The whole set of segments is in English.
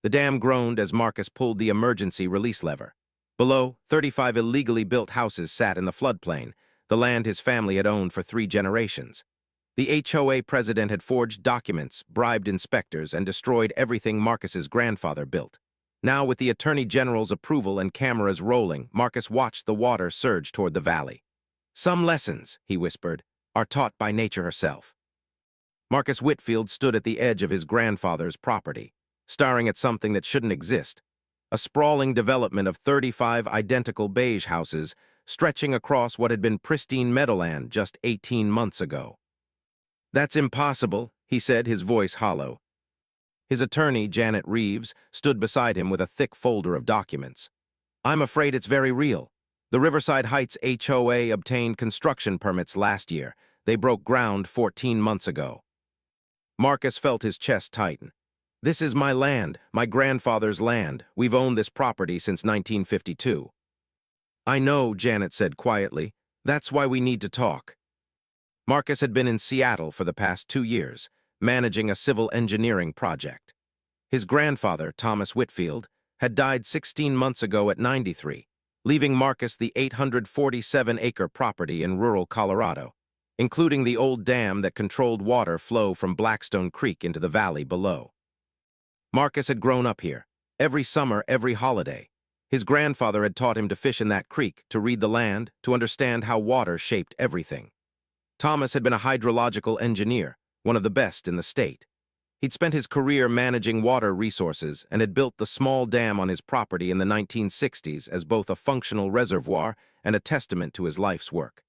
The dam groaned as Marcus pulled the emergency release lever. Below, 35 illegally built houses sat in the floodplain, the land his family had owned for 3 generations. The HOA president had forged documents, bribed inspectors, and destroyed everything Marcus's grandfather built. Now, with the Attorney General's approval and cameras rolling, Marcus watched the water surge toward the valley. "Some lessons," he whispered, "are taught by nature herself." Marcus Whitfield stood at the edge of his grandfather's property, staring at something that shouldn't exist. A sprawling development of 35 identical beige houses stretching across what had been pristine meadowland just 18 months ago. "That's impossible," he said, his voice hollow. His attorney, Janet Reeves, stood beside him with a thick folder of documents. "I'm afraid it's very real. The Riverside Heights HOA obtained construction permits last year. They broke ground 14 months ago." Marcus felt his chest tighten. "This is my land, my grandfather's land. We've owned this property since 1952. "I know," Janet said quietly. "That's why we need to talk." Marcus had been in Seattle for the past 2 years, managing a civil engineering project. His grandfather, Thomas Whitfield, had died 16 months ago at 93, leaving Marcus the 847-acre property in rural Colorado, including the old dam that controlled water flow from Blackstone Creek into the valley below. Marcus had grown up here, every summer, every holiday. His grandfather had taught him to fish in that creek, to read the land, to understand how water shaped everything. Thomas had been a hydrological engineer, one of the best in the state. He'd spent his career managing water resources and had built the small dam on his property in the 1960s as both a functional reservoir and a testament to his life's work.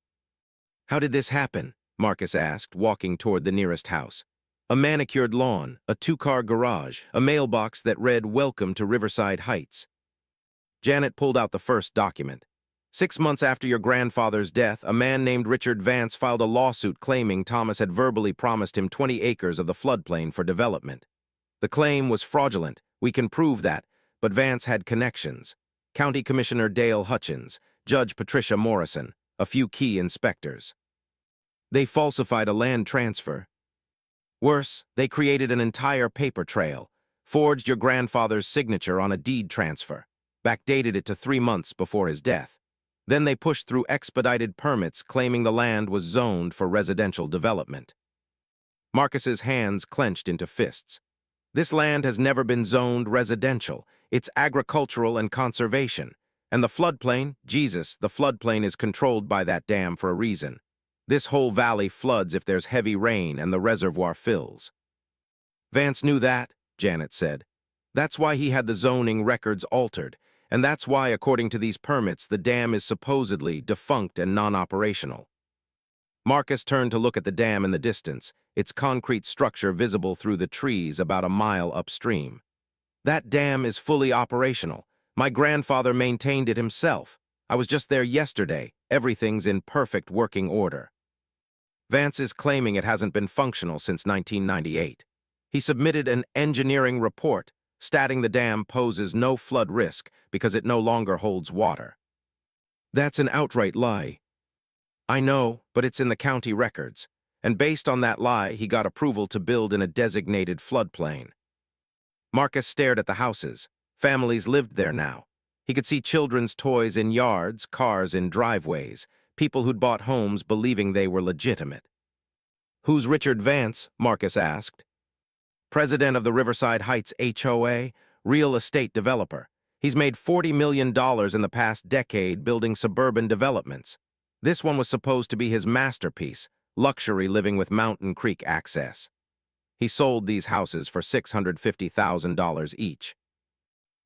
"How did this happen?" Marcus asked, walking toward the nearest house. A manicured lawn, a 2-car garage, a mailbox that read, "Welcome to Riverside Heights." Janet pulled out the first document. 6 months after your grandfather's death, a man named Richard Vance filed a lawsuit claiming Thomas had verbally promised him 20 acres of the floodplain for development. The claim was fraudulent, we can prove that, but Vance had connections. County Commissioner Dale Hutchins, Judge Patricia Morrison, a few key inspectors. They falsified a land transfer. Worse, they created an entire paper trail, forged your grandfather's signature on a deed transfer, backdated it to 3 months before his death. Then they pushed through expedited permits claiming the land was zoned for residential development. Marcus's hands clenched into fists. This land has never been zoned residential. It's agricultural and conservation. And the floodplain, Jesus, the floodplain is controlled by that dam for a reason. This whole valley floods if there's heavy rain and the reservoir fills. Vance knew that, Janet said. That's why he had the zoning records altered. And that's why, according to these permits, the dam is supposedly defunct and non-operational. Marcus turned to look at the dam in the distance, its concrete structure visible through the trees about a mile upstream. That dam is fully operational. My grandfather maintained it himself. I was just there yesterday. Everything's in perfect working order. Vance is claiming it hasn't been functional since 1998. He submitted an engineering report stating the dam poses no flood risk because it no longer holds water. That's an outright lie. I know, but it's in the county records, and based on that lie, he got approval to build in a designated floodplain. Marcus stared at the houses. Families lived there now. He could see children's toys in yards, cars in driveways, people who'd bought homes believing they were legitimate. "Who's Richard Vance?" Marcus asked. "President of the Riverside Heights HOA, real estate developer. He's made $40 million in the past decade building suburban developments. This one was supposed to be his masterpiece, luxury living with Mountain Creek access. He sold these houses for $650,000 each."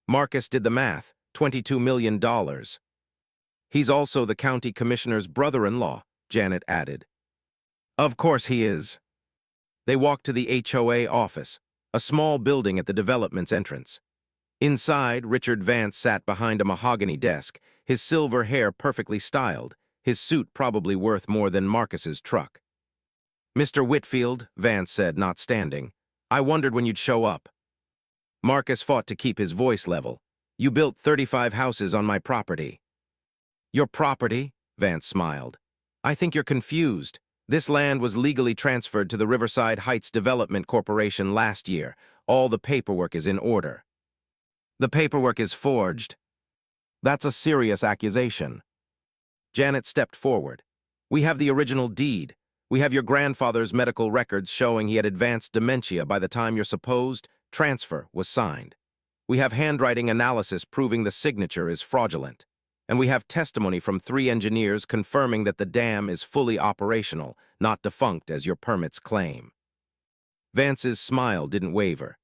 Marcus did the math, $22 million. "He's also the county commissioner's brother-in-law," Janet added. "Of course he is." They walked to the HOA office, a small building at the development's entrance. Inside, Richard Vance sat behind a mahogany desk, his silver hair perfectly styled, his suit probably worth more than Marcus's truck. "Mr. Whitfield," Vance said, not standing, "I wondered when you'd show up." Marcus fought to keep his voice level. "You built 35 houses on my property." "Your property?" Vance smiled. "I think you're confused. This land was legally transferred to the Riverside Heights Development Corporation last year. All the paperwork is in order." The paperwork is forged. That's a serious accusation. Janet stepped forward. We have the original deed. We have your grandfather's medical records showing he had advanced dementia by the time your supposed transfer was signed. We have handwriting analysis proving the signature is fraudulent. And we have testimony from 3 engineers confirming that the dam is fully operational, not defunct as your permits claim. Vance's smile didn't waver.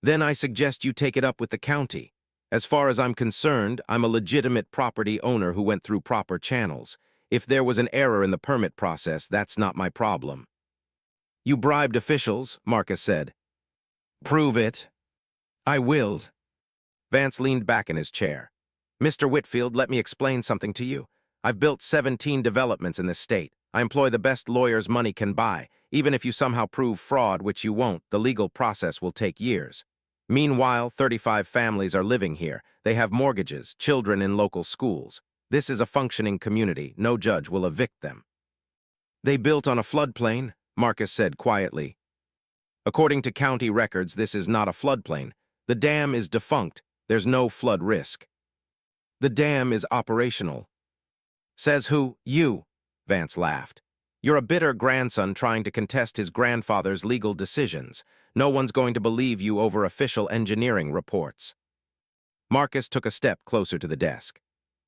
Then I suggest you take it up with the county. As far as I'm concerned, I'm a legitimate property owner who went through proper channels. If there was an error in the permit process, that's not my problem. You bribed officials, Marcus said. Prove it. I will. Vance leaned back in his chair. Mr. Whitfield, let me explain something to you. I've built 17 developments in this state. I employ the best lawyers money can buy. Even if you somehow prove fraud, which you won't, the legal process will take years. Meanwhile, 35 families are living here. They have mortgages, children in local schools. This is a functioning community. No judge will evict them. They built on a floodplain, Marcus said quietly. According to county records, this is not a floodplain. The dam is defunct. There's no flood risk. The dam is operational. Says who? You, Vance laughed. You're a bitter grandson trying to contest his grandfather's legal decisions. No one's going to believe you over official engineering reports. Marcus took a step closer to the desk.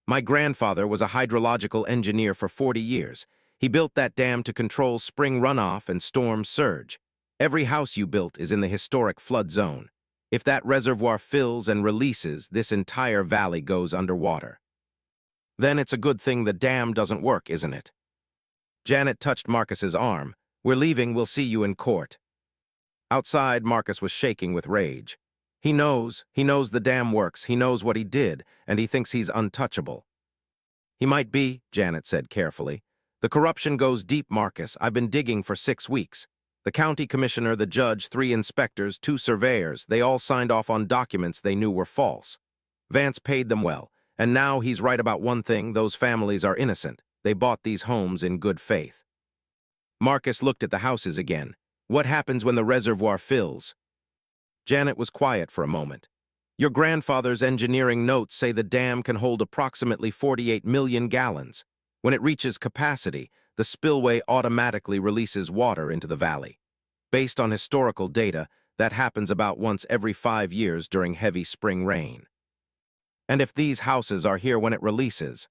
My grandfather was a hydrological engineer for 40 years. He built that dam to control spring runoff and storm surge. Every house you built is in the historic flood zone. If that reservoir fills and releases, this entire valley goes underwater. Then it's a good thing the dam doesn't work, isn't it? Janet touched Marcus's arm. We're leaving, we'll see you in court. Outside, Marcus was shaking with rage. He knows the dam works, he knows what he did, and he thinks he's untouchable. He might be, Janet said carefully. The corruption goes deep, Marcus. I've been digging for 6 weeks. The county commissioner, the judge, 3 inspectors, 2 surveyors, they all signed off on documents they knew were false. Vance paid them well, and now he's right about one thing, those families are innocent. They bought these homes in good faith. Marcus looked at the houses again. What happens when the reservoir fills? Janet was quiet for a moment. Your grandfather's engineering notes say the dam can hold approximately 48 million gallons. When it reaches capacity, the spillway automatically releases water into the valley. Based on historical data, that happens about once every 5 years during heavy spring rain. And if these houses are here when it releases,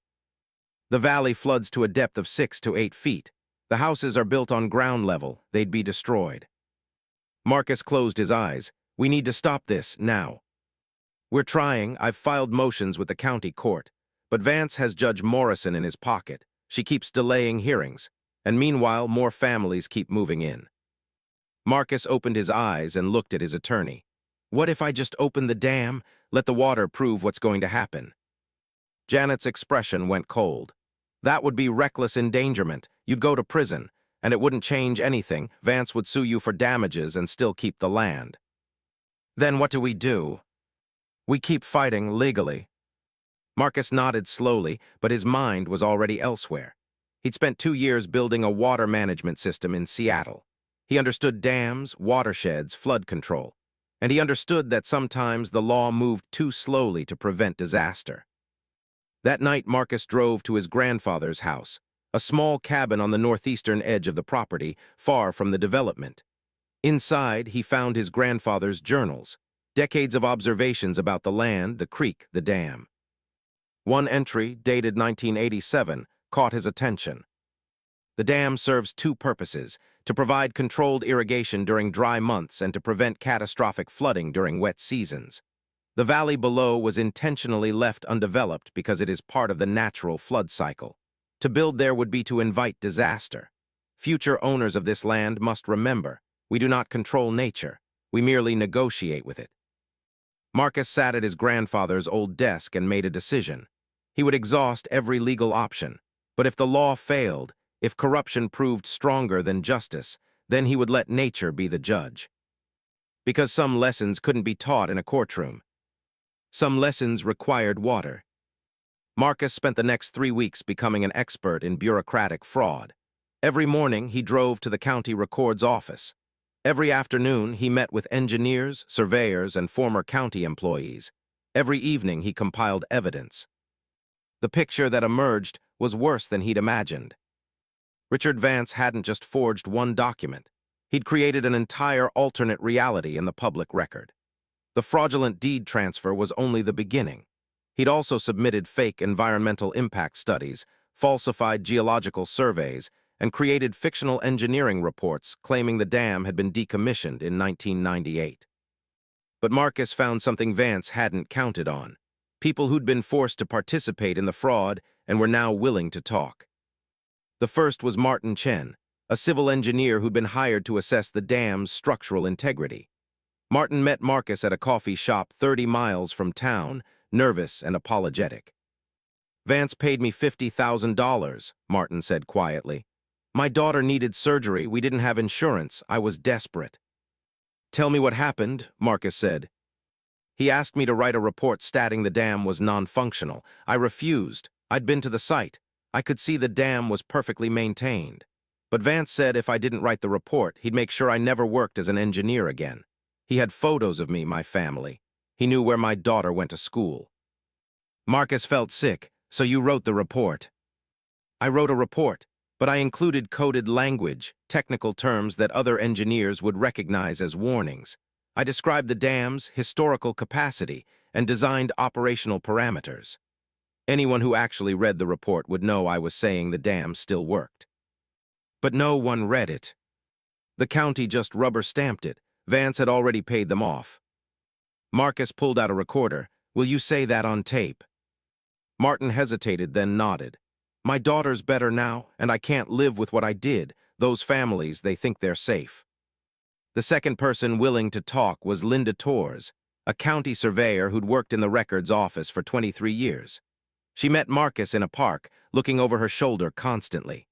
the valley floods to a depth of 6 to 8 feet. The houses are built on ground level. They'd be destroyed. Marcus closed his eyes. We need to stop this, now. We're trying. I've filed motions with the county court. But Vance has Judge Morrison in his pocket. She keeps delaying hearings. And meanwhile, more families keep moving in. Marcus opened his eyes and looked at his attorney. What if I just open the dam? Let the water prove what's going to happen. Janet's expression went cold. That would be reckless endangerment. You'd go to prison, and it wouldn't change anything. Vance would sue you for damages and still keep the land. Then what do? We keep fighting legally. Marcus nodded slowly, but his mind was already elsewhere. He'd spent 2 years building a water management system in Seattle. He understood dams, watersheds, flood control. And he understood that sometimes the law moved too slowly to prevent disaster. That night, Marcus drove to his grandfather's house, a small cabin on the northeastern edge of the property, far from the development. Inside, he found his grandfather's journals, decades of observations about the land, the creek, the dam. One entry, dated 1987, caught his attention. The dam serves 2 purposes: to provide controlled irrigation during dry months and to prevent catastrophic flooding during wet seasons. The valley below was intentionally left undeveloped because it is part of the natural flood cycle. To build there would be to invite disaster. Future owners of this land must remember, we do not control nature, we merely negotiate with it. Marcus sat at his grandfather's old desk and made a decision. He would exhaust every legal option, but if the law failed, if corruption proved stronger than justice, then he would let nature be the judge. Because some lessons couldn't be taught in a courtroom. Some lessons required water. Marcus spent the next 3 weeks becoming an expert in bureaucratic fraud. Every morning, he drove to the county record's office. Every afternoon, he met with engineers, surveyors, and former county employees. Every evening he compiled evidence. The picture that emerged was worse than he'd imagined. Richard Vance hadn't just forged one document. He'd created an entire alternate reality in the public record. The fraudulent deed transfer was only the beginning. He'd also submitted fake environmental impact studies, falsified geological surveys, and created fictional engineering reports claiming the dam had been decommissioned in 1998. But Marcus found something Vance hadn't counted on: people who'd been forced to participate in the fraud and were now willing to talk. The first was Martin Chen, a civil engineer who'd been hired to assess the dam's structural integrity. Martin met Marcus at a coffee shop 30 miles from town, nervous and apologetic. "Vance paid me $50,000, Martin said quietly. "My daughter needed surgery. We didn't have insurance. I was desperate." "Tell me what happened," Marcus said. "He asked me to write a report stating the dam was non-functional. I refused. I'd been to the site. I could see the dam was perfectly maintained. But Vance said if I didn't write the report, he'd make sure I never worked as an engineer again. He had photos of me, my family. He knew where my daughter went to school." Marcus felt sick. "So you wrote the report?" "I wrote a report, but I included coded language, technical terms that other engineers would recognize as warnings. I described the dam's historical capacity and designed operational parameters. Anyone who actually read the report would know I was saying the dam still worked." But no one read it. The county just rubber-stamped it. Vance had already paid them off. Marcus pulled out a recorder. "Will you say that on tape?" Martin hesitated, then nodded. "My daughter's better now, and I can't live with what I did. Those families, they think they're safe." The second person willing to talk was Linda Torres, a county surveyor who'd worked in the records office for 23 years. She met Marcus in a park, looking over her shoulder constantly.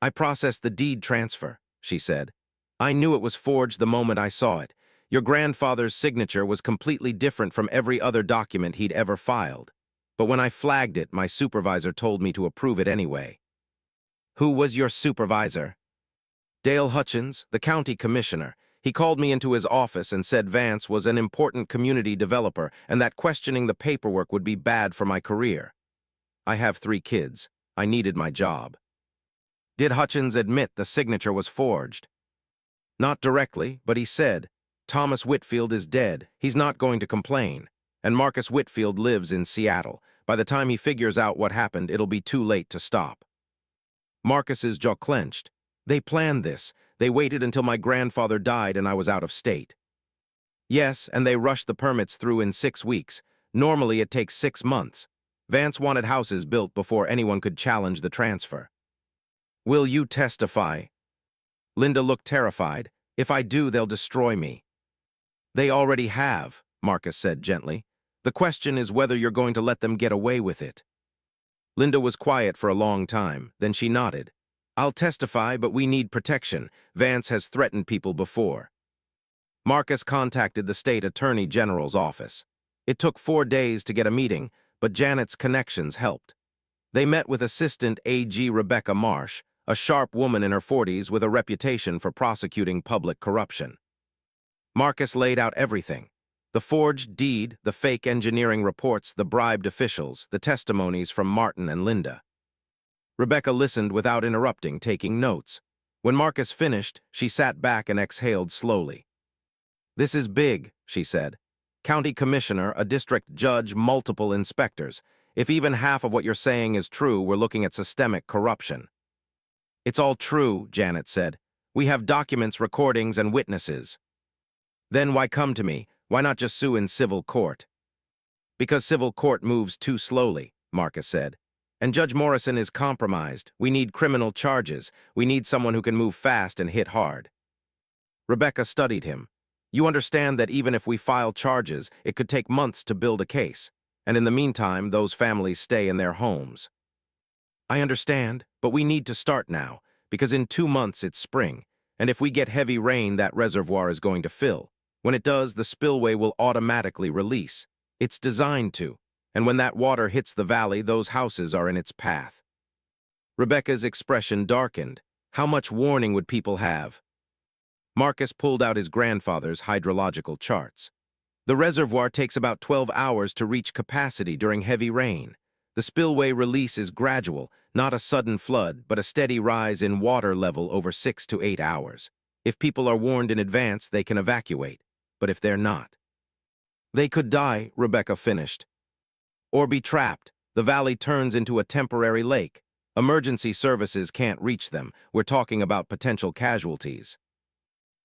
"I processed the deed transfer," she said. "I knew it was forged the moment I saw it. Your grandfather's signature was completely different from every other document he'd ever filed. But when I flagged it, my supervisor told me to approve it anyway." "Who was your supervisor?" "Dale Hutchins, the county commissioner. He called me into his office and said Vance was an important community developer and that questioning the paperwork would be bad for my career. I have 3 kids. I needed my job." "Did Hutchins admit the signature was forged?" "Not directly, but he said, 'Thomas Whitfield is dead. He's not going to complain. And Marcus Whitfield lives in Seattle. By the time he figures out what happened, it'll be too late to stop.'" Marcus's jaw clenched. "They planned this. They waited until my grandfather died and I was out of state." "Yes, and they rushed the permits through in 6 weeks. Normally it takes 6 months. Vance wanted houses built before anyone could challenge the transfer." "Will you testify?" Linda looked terrified. "If I do, they'll destroy me." "They already have," Marcus said gently. "The question is whether you're going to let them get away with it." Linda was quiet for a long time, then she nodded. "I'll testify, but we need protection. Vance has threatened people before." Marcus contacted the state attorney general's office. It took 4 days to get a meeting, but Janet's connections helped. They met with Assistant AG Rebecca Marsh, a sharp woman in her 40s with a reputation for prosecuting public corruption. Marcus laid out everything: the forged deed, the fake engineering reports, the bribed officials, the testimonies from Martin and Linda. Rebecca listened without interrupting, taking notes. When Marcus finished, she sat back and exhaled slowly. "This is big," she said. "County commissioner, a district judge, multiple inspectors. If even half of what you're saying is true, we're looking at systemic corruption." "It's all true," Janet said. "We have documents, recordings, and witnesses." "Then why come to me? Why not just sue in civil court?" "Because civil court moves too slowly," Marcus said. "And Judge Morrison is compromised. We need criminal charges. We need someone who can move fast and hit hard." Rebecca studied him. "You understand that even if we file charges, it could take months to build a case. And in the meantime, those families stay in their homes." "I understand, but we need to start now, because in 2 months it's spring. And if we get heavy rain, that reservoir is going to fill. When it does, the spillway will automatically release. It's designed to. And when that water hits the valley, those houses are in its path." Rebecca's expression darkened. "How much warning would people have?" Marcus pulled out his grandfather's hydrological charts. The reservoir takes about 12 hours to reach capacity during heavy rain. The spillway release is gradual, not a sudden flood, but a steady rise in water level over 6 to 8 hours. If people are warned in advance, they can evacuate. But if they're not, they could die, Rebecca finished. Or be trapped. The valley turns into a temporary lake. Emergency services can't reach them. We're talking about potential casualties.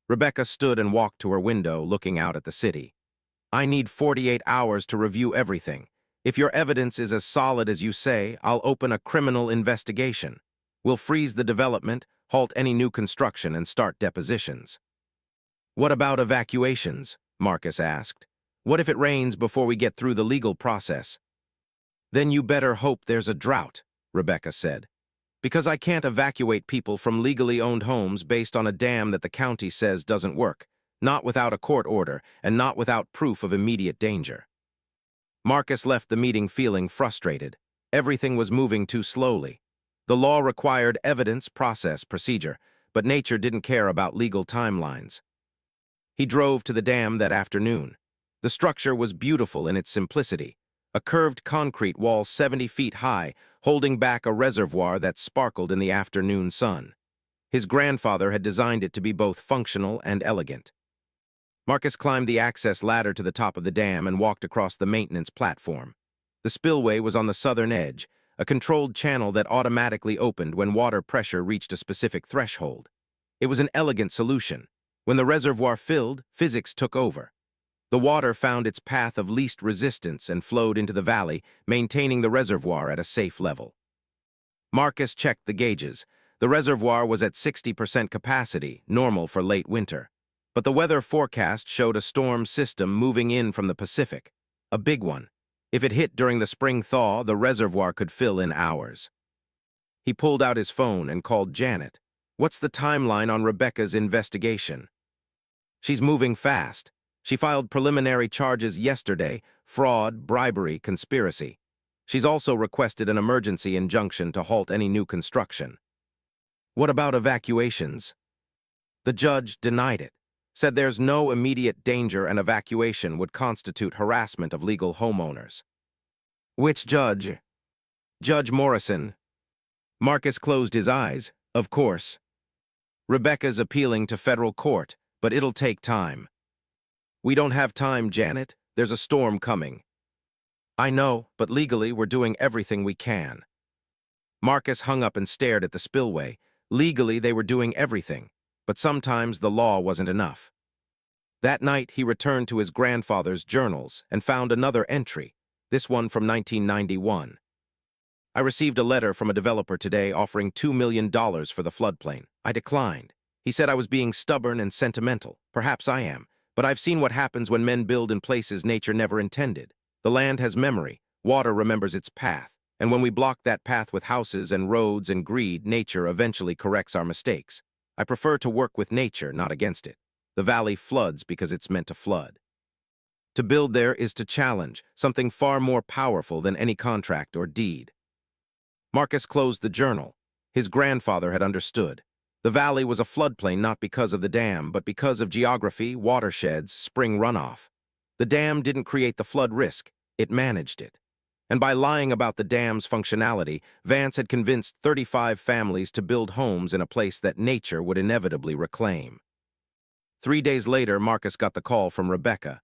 Rebecca stood and walked to her window, looking out at the city. I need 48 hours to review everything. If your evidence is as solid as you say, I'll open a criminal investigation. We'll freeze the development, halt any new construction, and start depositions. What about evacuations? Marcus asked. What if it rains before we get through the legal process? Then you better hope there's a drought, Rebecca said. Because I can't evacuate people from legally owned homes based on a dam that the county says doesn't work, not without a court order and not without proof of immediate danger. Marcus left the meeting feeling frustrated. Everything was moving too slowly. The law required evidence, process, procedure, but nature didn't care about legal timelines. He drove to the dam that afternoon. The structure was beautiful in its simplicity, a curved concrete wall 70 feet high, holding back a reservoir that sparkled in the afternoon sun. His grandfather had designed it to be both functional and elegant. Marcus climbed the access ladder to the top of the dam and walked across the maintenance platform. The spillway was on the southern edge, a controlled channel that automatically opened when water pressure reached a specific threshold. It was an elegant solution. When the reservoir filled, physics took over. The water found its path of least resistance and flowed into the valley, maintaining the reservoir at a safe level. Marcus checked the gauges. The reservoir was at 60% capacity, normal for late winter. But the weather forecast showed a storm system moving in from the Pacific, a big one. If it hit during the spring thaw, the reservoir could fill in hours. He pulled out his phone and called Janet. What's the timeline on Rebecca's investigation? She's moving fast. She filed preliminary charges yesterday: fraud, bribery, conspiracy. She's also requested an emergency injunction to halt any new construction. What about evacuations? The judge denied it, said there's no immediate danger and evacuation would constitute harassment of legal homeowners. Which judge? Judge Morrison. Marcus closed his eyes. Of course. Rebecca's appealing to federal court, but it'll take time. We don't have time, Janet. There's a storm coming. I know, but legally we're doing everything we can. Marcus hung up and stared at the spillway. Legally they were doing everything, but sometimes the law wasn't enough. That night he returned to his grandfather's journals and found another entry, this one from 1991. I received a letter from a developer today offering $2 million for the floodplain. I declined. He said I was being stubborn and sentimental. Perhaps I am, but I've seen what happens when men build in places nature never intended. The land has memory, water remembers its path, and when we block that path with houses and roads and greed, nature eventually corrects our mistakes. I prefer to work with nature, not against it. The valley floods because it's meant to flood. To build there is to challenge, something far more powerful than any contract or deed. Marcus closed the journal. His grandfather had understood. The valley was a floodplain not because of the dam, but because of geography, watersheds, spring runoff. The dam didn't create the flood risk, it managed it. And by lying about the dam's functionality, Vance had convinced 35 families to build homes in a place that nature would inevitably reclaim. 3 days later, Marcus got the call from Rebecca.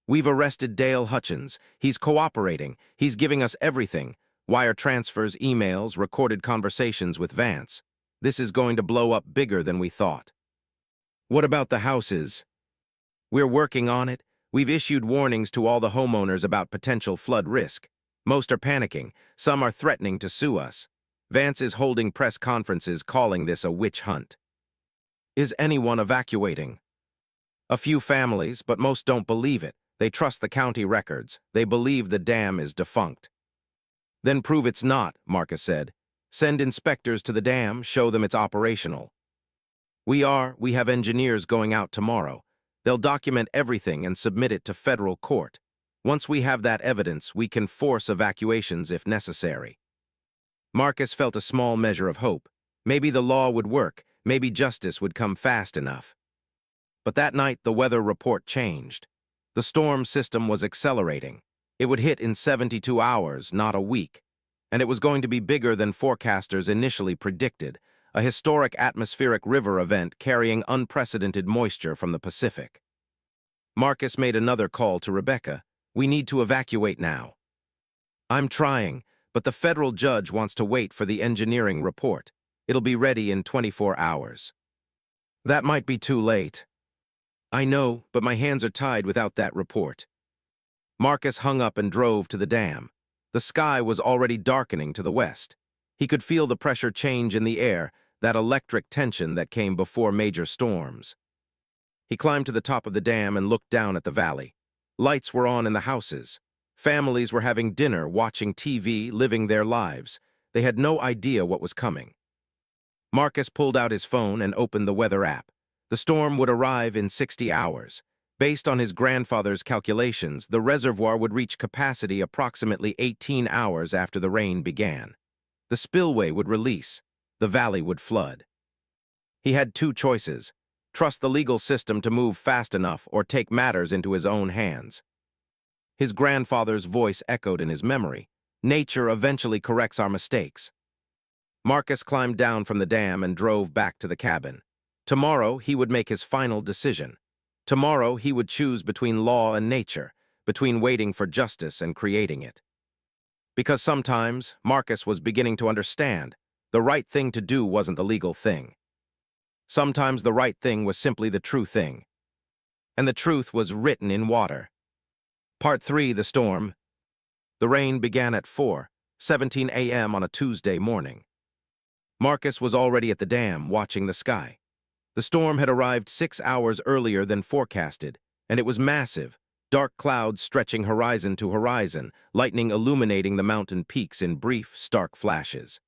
We've arrested Dale Hutchins. He's cooperating. He's giving us everything. Wire transfers, emails, recorded conversations with Vance. This is going to blow up bigger than we thought. What about the houses? We're working on it. We've issued warnings to all the homeowners about potential flood risk. Most are panicking. Some are threatening to sue us. Vance is holding press conferences calling this a witch hunt. Is anyone evacuating? A few families, but most don't believe it. They trust the county records. They believe the dam is defunct. Then prove it's not, Marcus said. Send inspectors to the dam, show them it's operational. We have engineers going out tomorrow. They'll document everything and submit it to federal court. Once we have that evidence, we can force evacuations if necessary. Marcus felt a small measure of hope. Maybe the law would work. Maybe justice would come fast enough. But that night, the weather report changed. The storm system was accelerating. It would hit in 72 hours, not a week. And it was going to be bigger than forecasters initially predicted, a historic atmospheric river event carrying unprecedented moisture from the Pacific. Marcus made another call to Rebecca. "We need to evacuate now." "I'm trying, but the federal judge wants to wait for the engineering report. It'll be ready in 24 hours. "That might be too late." "I know, but my hands are tied without that report." Marcus hung up and drove to the dam. The sky was already darkening to the west. He could feel the pressure change in the air, that electric tension that came before major storms. He climbed to the top of the dam and looked down at the valley. Lights were on in the houses. Families were having dinner, watching TV, living their lives. They had no idea what was coming. Marcus pulled out his phone and opened the weather app. The storm would arrive in 60 hours. Based on his grandfather's calculations, the reservoir would reach capacity approximately 18 hours after the rain began. The spillway would release. The valley would flood. He had two choices: trust the legal system to move fast enough or take matters into his own hands. His grandfather's voice echoed in his memory. "Nature eventually corrects our mistakes." Marcus climbed down from the dam and drove back to the cabin. Tomorrow, he would make his final decision. Tomorrow, he would choose between law and nature, between waiting for justice and creating it. Because sometimes, Marcus was beginning to understand, the right thing to do wasn't the legal thing. Sometimes the right thing was simply the true thing. And the truth was written in water. Part 3, the storm. The rain began at 4:17 a.m. on a Tuesday morning. Marcus was already at the dam, watching the sky. The storm had arrived 6 hours earlier than forecasted, and it was massive, dark clouds stretching horizon to horizon, lightning illuminating the mountain peaks in brief, stark flashes.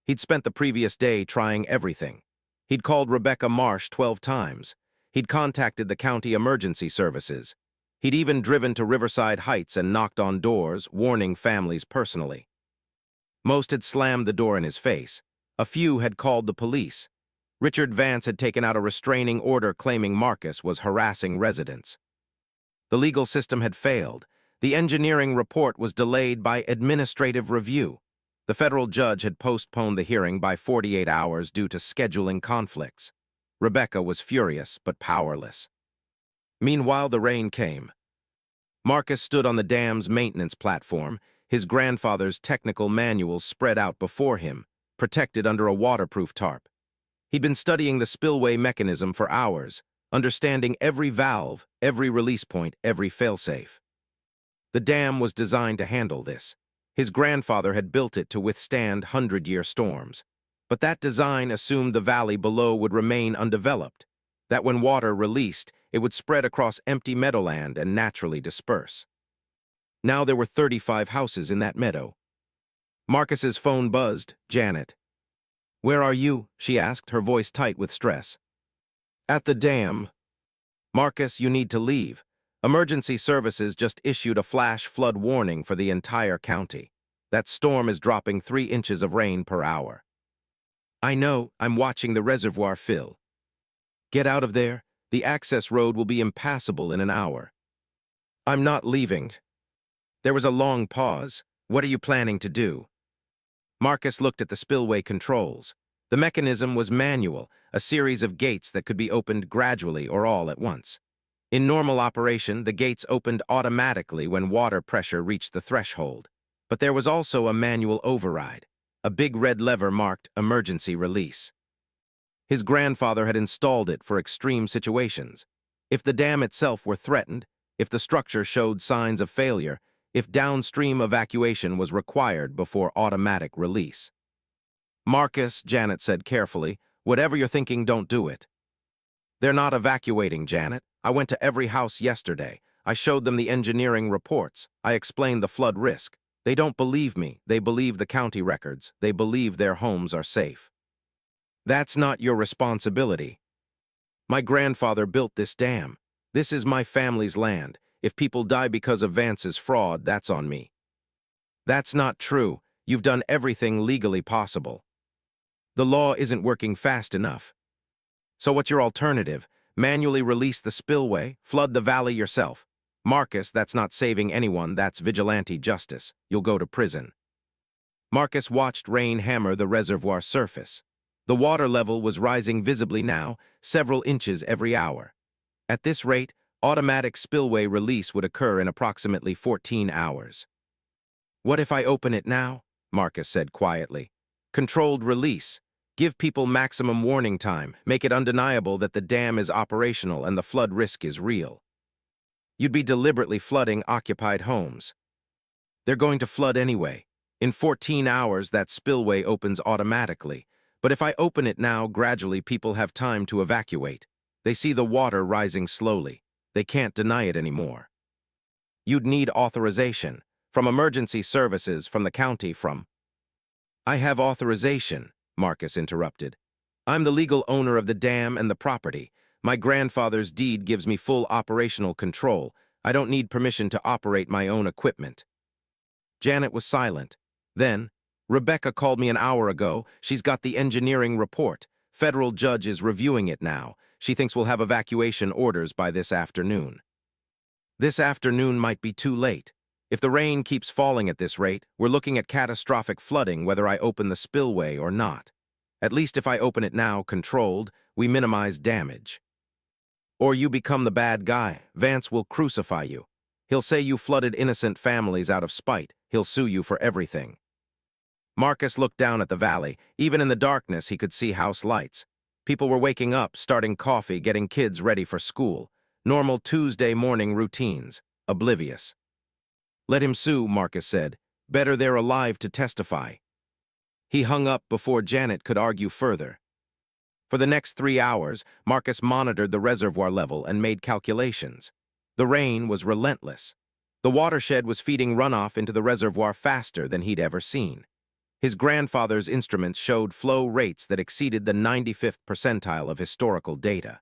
He'd spent the previous day trying everything. He'd called Rebecca Marsh 12 times. He'd contacted the county emergency services. He'd even driven to Riverside Heights and knocked on doors, warning families personally. Most had slammed the door in his face. A few had called the police. Richard Vance had taken out a restraining order claiming Marcus was harassing residents. The legal system had failed. The engineering report was delayed by administrative review. The federal judge had postponed the hearing by 48 hours due to scheduling conflicts. Rebecca was furious but powerless. Meanwhile, the rain came. Marcus stood on the dam's maintenance platform, his grandfather's technical manuals spread out before him, protected under a waterproof tarp. He'd been studying the spillway mechanism for hours, understanding every valve, every release point, every failsafe. The dam was designed to handle this. His grandfather had built it to withstand 100-year storms. But that design assumed the valley below would remain undeveloped, that when water released, it would spread across empty meadowland and naturally disperse. Now there were 35 houses in that meadow. Marcus's phone buzzed. "Janet." "Where are you?" she asked, her voice tight with stress. "At the dam." "Marcus, you need to leave. Emergency services just issued a flash flood warning for the entire county. That storm is dropping 3 inches of rain per hour." "I know, I'm watching the reservoir fill." "Get out of there. The access road will be impassable in an hour." "I'm not leaving." There was a long pause. "What are you planning to do?" Marcus looked at the spillway controls. The mechanism was manual, a series of gates that could be opened gradually or all at once. In normal operation, the gates opened automatically when water pressure reached the threshold. But there was also a manual override, a big red lever marked emergency release. His grandfather had installed it for extreme situations. If the dam itself were threatened, if the structure showed signs of failure, if downstream evacuation was required before automatic release. "Marcus," Janet said carefully, "whatever you're thinking, don't do it." "They're not evacuating, Janet. I went to every house yesterday. I showed them the engineering reports. I explained the flood risk. They don't believe me. They believe the county records. They believe their homes are safe." "That's not your responsibility. My grandfather built this dam. This is my family's land. If people die because of Vance's fraud, that's on me." "That's not true. You've done everything legally possible." "The law isn't working fast enough." "So what's your alternative? Manually release the spillway, flood the valley yourself. Marcus, that's not saving anyone, that's vigilante justice. You'll go to prison. Marcus watched rain hammer the reservoir surface. The water level was rising visibly now, several inches every hour. At this rate, automatic spillway release would occur in approximately 14 hours. What if I open it now? Marcus said quietly. Controlled release. Give people maximum warning time. Make it undeniable that the dam is operational and the flood risk is real. You'd be deliberately flooding occupied homes. They're going to flood anyway. In 14 hours, that spillway opens automatically. But if I open it now, gradually people have time to evacuate. They see the water rising slowly. They can't deny it anymore. You'd need authorization. From emergency services, from the county, from... I have authorization, Marcus interrupted. I'm the legal owner of the dam and the property. My grandfather's deed gives me full operational control. I don't need permission to operate my own equipment. Janet was silent. Then, Rebecca called me an hour ago. She's got the engineering report. Federal judge is reviewing it now. She thinks we'll have evacuation orders by this afternoon. This afternoon might be too late. If the rain keeps falling at this rate, we're looking at catastrophic flooding whether I open the spillway or not. At least if I open it now, controlled, we minimize damage. Or you become the bad guy. Vance will crucify you. He'll say you flooded innocent families out of spite. He'll sue you for everything. Marcus looked down at the valley. Even in the darkness, he could see house lights. People were waking up, starting coffee, getting kids ready for school. Normal Tuesday morning routines. Oblivious. Let him sue, Marcus said. Better they're alive to testify. He hung up before Janet could argue further. For the next 3 hours, Marcus monitored the reservoir level and made calculations. The rain was relentless. The watershed was feeding runoff into the reservoir faster than he'd ever seen. His grandfather's instruments showed flow rates that exceeded the 95th percentile of historical data.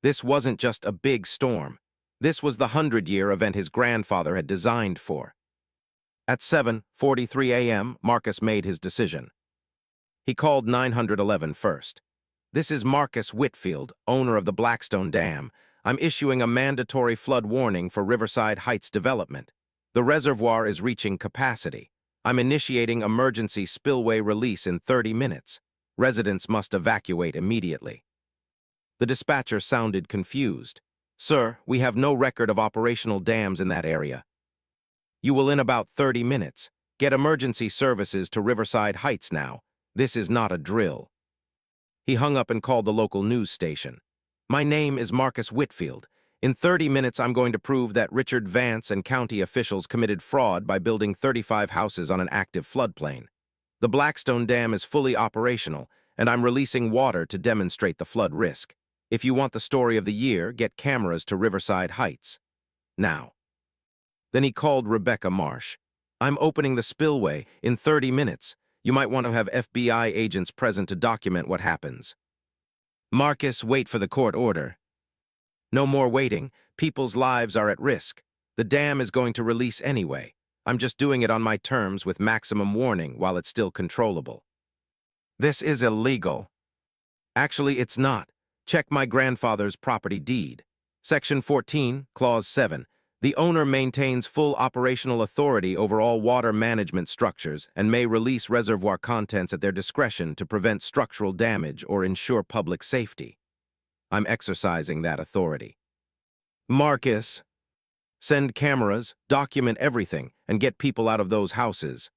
This wasn't just a big storm. This was the 100-year event his grandfather had designed for. At 7:43 a.m., Marcus made his decision. He called 911 first. This is Marcus Whitfield, owner of the Blackstone Dam. I'm issuing a mandatory flood warning for Riverside Heights development. The reservoir is reaching capacity. I'm initiating emergency spillway release in 30 minutes. Residents must evacuate immediately. The dispatcher sounded confused. Sir, we have no record of operational dams in that area. You will in about 30 minutes. Get emergency services to Riverside Heights now. This is not a drill. He hung up and called the local news station. My name is Marcus Whitfield. In 30 minutes, I'm going to prove that Richard Vance and county officials committed fraud by building 35 houses on an active floodplain. The Blackstone Dam is fully operational, and I'm releasing water to demonstrate the flood risk. If you want the story of the year, get cameras to Riverside Heights. Now. Then he called Rebecca Marsh. I'm opening the spillway in 30 minutes. You might want to have FBI agents present to document what happens. Marcus, wait for the court order. No more waiting. People's lives are at risk. The dam is going to release anyway. I'm just doing it on my terms with maximum warning while it's still controllable. This is illegal. Actually, it's not. Check my grandfather's property deed. Section 14, Clause 7. The owner maintains full operational authority over all water management structures and may release reservoir contents at their discretion to prevent structural damage or ensure public safety. I'm exercising that authority. Marcus, send cameras, document everything, and get people out of those houses.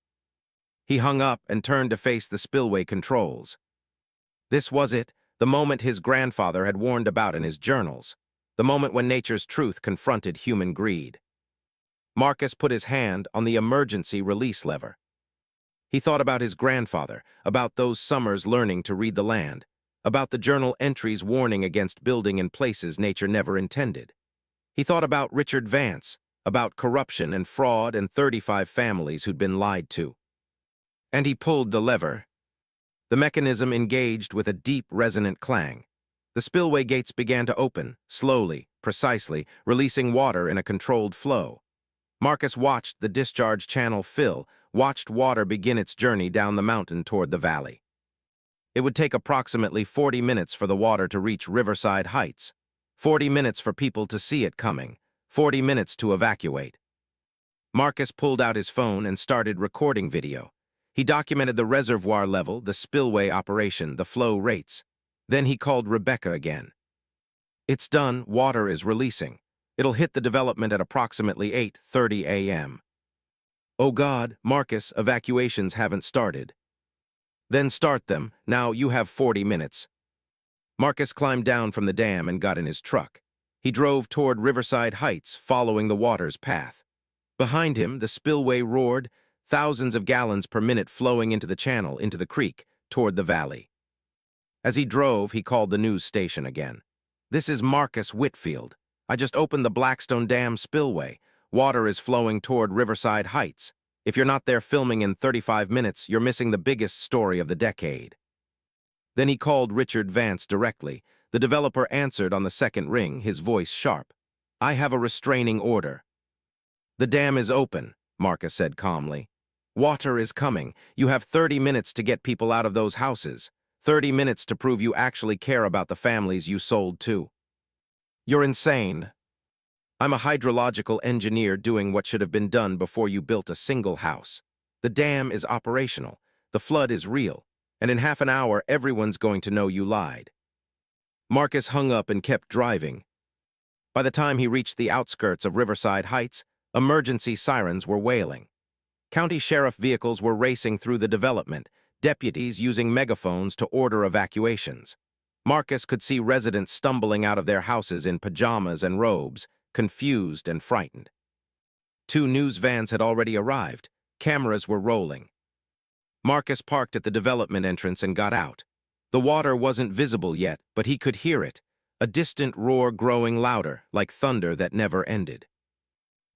He hung up and turned to face the spillway controls. This was it. The moment his grandfather had warned about in his journals, the moment when nature's truth confronted human greed. Marcus put his hand on the emergency release lever. He thought about his grandfather, about those summers learning to read the land, about the journal entries warning against building in places nature never intended. He thought about Richard Vance, about corruption and fraud and 35 families who'd been lied to. And he pulled the lever. The mechanism engaged with a deep, resonant clang. The spillway gates began to open, slowly, precisely, releasing water in a controlled flow. Marcus watched the discharge channel fill, watched water begin its journey down the mountain toward the valley. It would take approximately 40 minutes for the water to reach Riverside Heights, 40 minutes for people to see it coming, 40 minutes to evacuate. Marcus pulled out his phone and started recording video. He documented the reservoir level, the spillway operation, the flow rates. Then he called Rebecca again. It's done, water is releasing. It'll hit the development at approximately 8:30 a.m. Oh God, Marcus, evacuations haven't started. Then start them, now you have 40 minutes. Marcus climbed down from the dam and got in his truck. He drove toward Riverside Heights, following the water's path. Behind him, the spillway roared, thousands of gallons per minute flowing into the channel, into the creek, toward the valley. As he drove, he called the news station again. This is Marcus Whitfield. I just opened the Blackstone Dam spillway. Water is flowing toward Riverside Heights. If you're not there filming in 35 minutes, you're missing the biggest story of the decade. Then he called Richard Vance directly. The developer answered on the second ring, his voice sharp. I have a restraining order. The dam is open, Marcus said calmly. Water is coming. You have 30 minutes to get people out of those houses. 30 minutes to prove you actually care about the families you sold to. You're insane. I'm a hydrological engineer doing what should have been done before you built a single house. The dam is operational. The flood is real. And in half an hour, everyone's going to know you lied. Marcus hung up and kept driving. By the time he reached the outskirts of Riverside Heights, emergency sirens were wailing. County sheriff vehicles were racing through the development, deputies using megaphones to order evacuations. Marcus could see residents stumbling out of their houses in pajamas and robes, confused and frightened. 2 news vans had already arrived. Cameras were rolling. Marcus parked at the development entrance and got out. The water wasn't visible yet, but he could hear it, a distant roar growing louder, like thunder that never ended.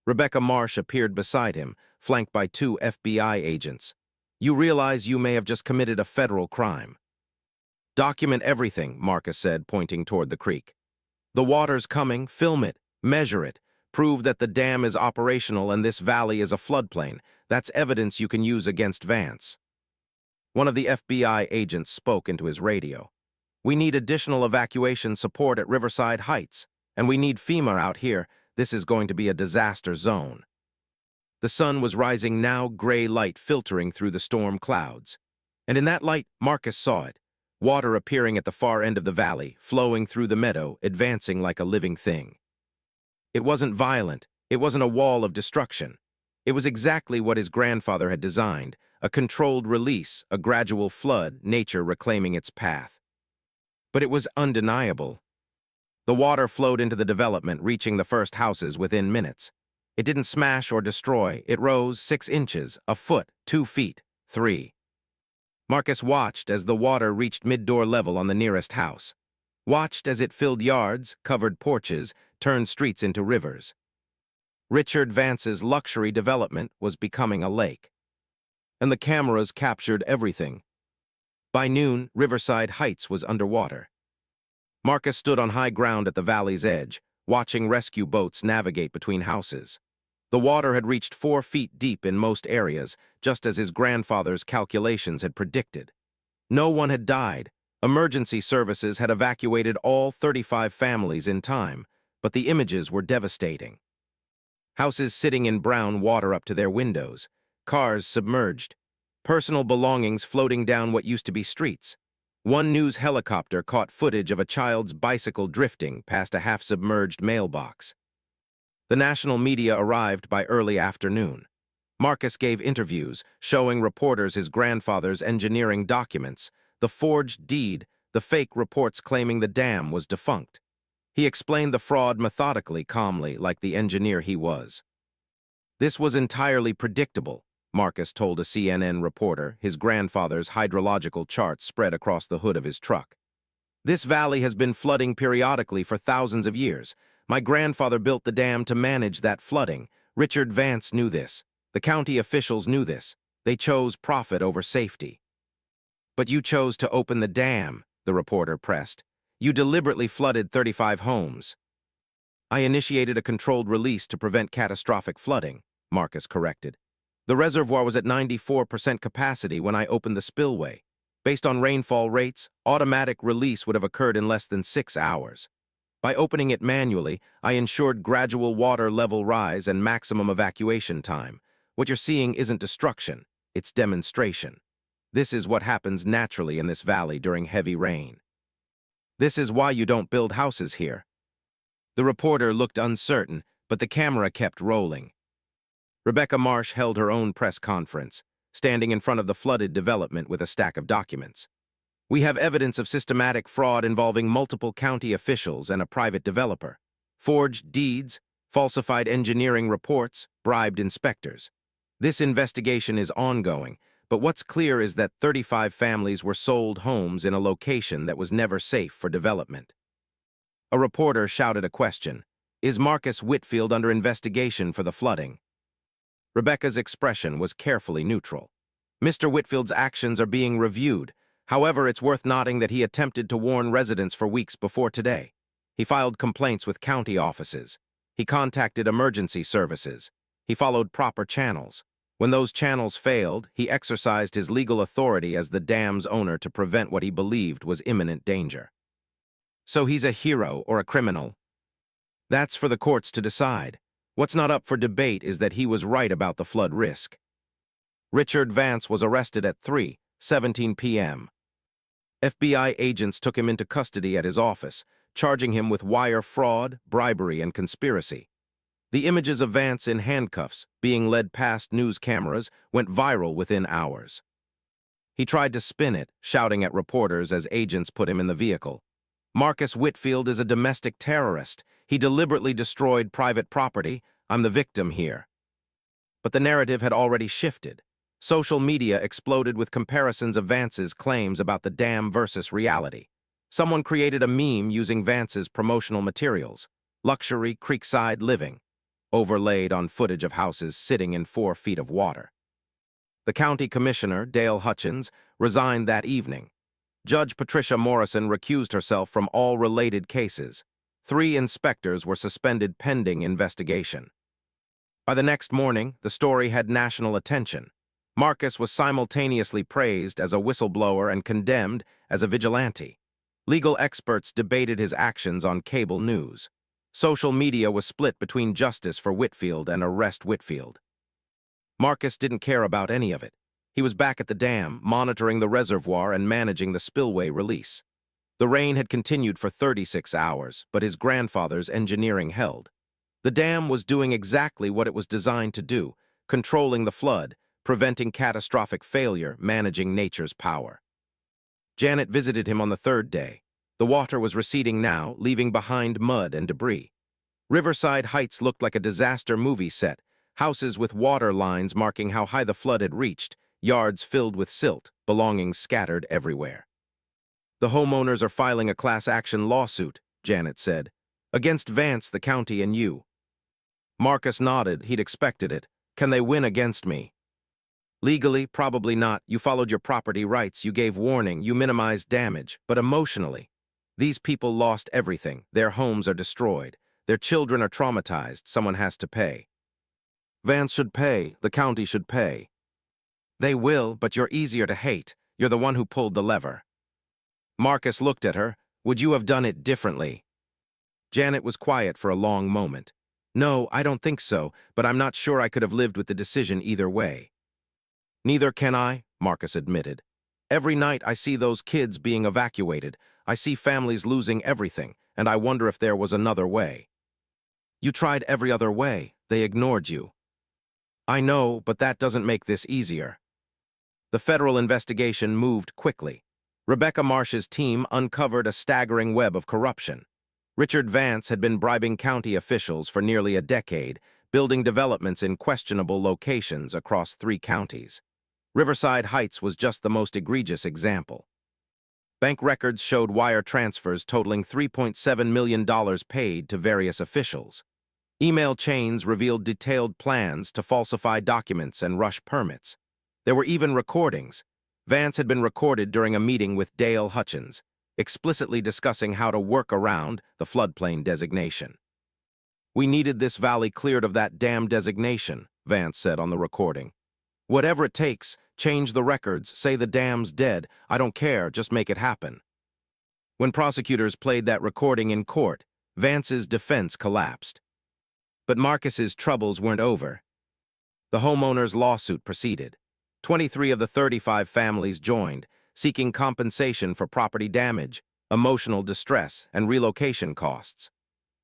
Rebecca Marsh appeared beside him, flanked by 2 FBI agents. You realize you may have just committed a federal crime. Document everything, Marcus said, pointing toward the creek. The water's coming, film it, measure it, prove that the dam is operational and this valley is a floodplain. That's evidence you can use against Vance. One of the FBI agents spoke into his radio. We need additional evacuation support at Riverside Heights, and we need FEMA out here. This is going to be a disaster zone. The sun was rising now, gray light filtering through the storm clouds. And in that light, Marcus saw it. Water appearing at the far end of the valley, flowing through the meadow, advancing like a living thing. It wasn't violent. It wasn't a wall of destruction. It was exactly what his grandfather had designed, a controlled release, a gradual flood, nature reclaiming its path. But it was undeniable. The water flowed into the development, reaching the first houses within minutes. It didn't smash or destroy. It rose 6 inches, a foot, 2 feet, 3. Marcus watched as the water reached mid-door level on the nearest house. Watched as it filled yards, covered porches, turned streets into rivers. Richard Vance's luxury development was becoming a lake. And the cameras captured everything. By noon, Riverside Heights was underwater. Marcus stood on high ground at the valley's edge, watching rescue boats navigate between houses. The water had reached 4 feet deep in most areas, just as his grandfather's calculations had predicted. No one had died. Emergency services had evacuated all 35 families in time, but the images were devastating. Houses sitting in brown water up to their windows, cars submerged, personal belongings floating down what used to be streets. One news helicopter caught footage of a child's bicycle drifting past a half-submerged mailbox. The national media arrived by early afternoon. Marcus gave interviews, showing reporters his grandfather's engineering documents, the forged deed, the fake reports claiming the dam was defunct. He explained the fraud methodically, calmly, like the engineer he was. This was entirely predictable, Marcus told a CNN reporter, his grandfather's hydrological charts spread across the hood of his truck. This valley has been flooding periodically for thousands of years. My grandfather built the dam to manage that flooding. Richard Vance knew this. The county officials knew this. They chose profit over safety. But you chose to open the dam, the reporter pressed. You deliberately flooded 35 homes. I initiated a controlled release to prevent catastrophic flooding, Marcus corrected. The reservoir was at 94% capacity when I opened the spillway. Based on rainfall rates, automatic release would have occurred in less than 6 hours. By opening it manually, I ensured gradual water level rise and maximum evacuation time. What you're seeing isn't destruction, it's demonstration. This is what happens naturally in this valley during heavy rain. This is why you don't build houses here. The reporter looked uncertain, but the camera kept rolling. Rebecca Marsh held her own press conference, standing in front of the flooded development with a stack of documents. We have evidence of systematic fraud involving multiple county officials and a private developer. Forged deeds, falsified engineering reports, bribed inspectors. This investigation is ongoing, but what's clear is that 35 families were sold homes in a location that was never safe for development. A reporter shouted a question. Is Marcus Whitfield under investigation for the flooding? Rebecca's expression was carefully neutral. Mr. Whitfield's actions are being reviewed. However, it's worth noting that he attempted to warn residents for weeks before today. He filed complaints with county offices. He contacted emergency services. He followed proper channels. When those channels failed, he exercised his legal authority as the dam's owner to prevent what he believed was imminent danger. So he's a hero or a criminal? That's for the courts to decide. What's not up for debate is that he was right about the flood risk. Richard Vance was arrested at 3:17 p.m. FBI agents took him into custody at his office, charging him with wire fraud, bribery, and conspiracy. The images of Vance in handcuffs, being led past news cameras, went viral within hours. He tried to spin it, shouting at reporters as agents put him in the vehicle. Marcus Whitfield is a domestic terrorist. He deliberately destroyed private property. I'm the victim here. But the narrative had already shifted. Social media exploded with comparisons of Vance's claims about the dam versus reality. Someone created a meme using Vance's promotional materials, luxury creekside living, overlaid on footage of houses sitting in 4 feet of water. The county commissioner, Dale Hutchins, resigned that evening. Judge Patricia Morrison recused herself from all related cases. 3 inspectors were suspended pending investigation. By the next morning, the story had national attention. Marcus was simultaneously praised as a whistleblower and condemned as a vigilante. Legal experts debated his actions on cable news. Social media was split between justice for Whitfield and arrest Whitfield. Marcus didn't care about any of it. He was back at the dam, monitoring the reservoir and managing the spillway release. The rain had continued for 36 hours, but his grandfather's engineering held. The dam was doing exactly what it was designed to do, controlling the flood, preventing catastrophic failure, managing nature's power. Janet visited him on the 3rd day. The water was receding now, leaving behind mud and debris. Riverside Heights looked like a disaster movie set, houses with water lines marking how high the flood had reached, yards filled with silt, belongings scattered everywhere. The homeowners are filing a class action lawsuit, Janet said, against Vance, the county, and you. Marcus nodded. He'd expected it. Can they win against me? Legally, probably not. You followed your property rights, you gave warning, you minimized damage. But emotionally, these people lost everything. Their homes are destroyed. Their children are traumatized. Someone has to pay. Vance should pay. The county should pay. They will, but you're easier to hate. You're the one who pulled the lever. Marcus looked at her. Would you have done it differently? Janet was quiet for a long moment. No, I don't think so, but I'm not sure I could have lived with the decision either way. Neither can I, Marcus admitted. Every night I see those kids being evacuated. I see families losing everything, and I wonder if there was another way. You tried every other way. They ignored you. I know, but that doesn't make this easier. The federal investigation moved quickly. Rebecca Marsh's team uncovered a staggering web of corruption. Richard Vance had been bribing county officials for nearly a decade, building developments in questionable locations across 3 counties. Riverside Heights was just the most egregious example. Bank records showed wire transfers totaling $3.7 million paid to various officials. Email chains revealed detailed plans to falsify documents and rush permits. There were even recordings. Vance had been recorded during a meeting with Dale Hutchins, explicitly discussing how to work around the floodplain designation. We needed this valley cleared of that damn designation, Vance said on the recording. Whatever it takes, change the records, say the dam's dead, I don't care, just make it happen. When prosecutors played that recording in court, Vance's defense collapsed. But Marcus's troubles weren't over. The homeowners' lawsuit proceeded. 23 of the 35 families joined, seeking compensation for property damage, emotional distress, and relocation costs.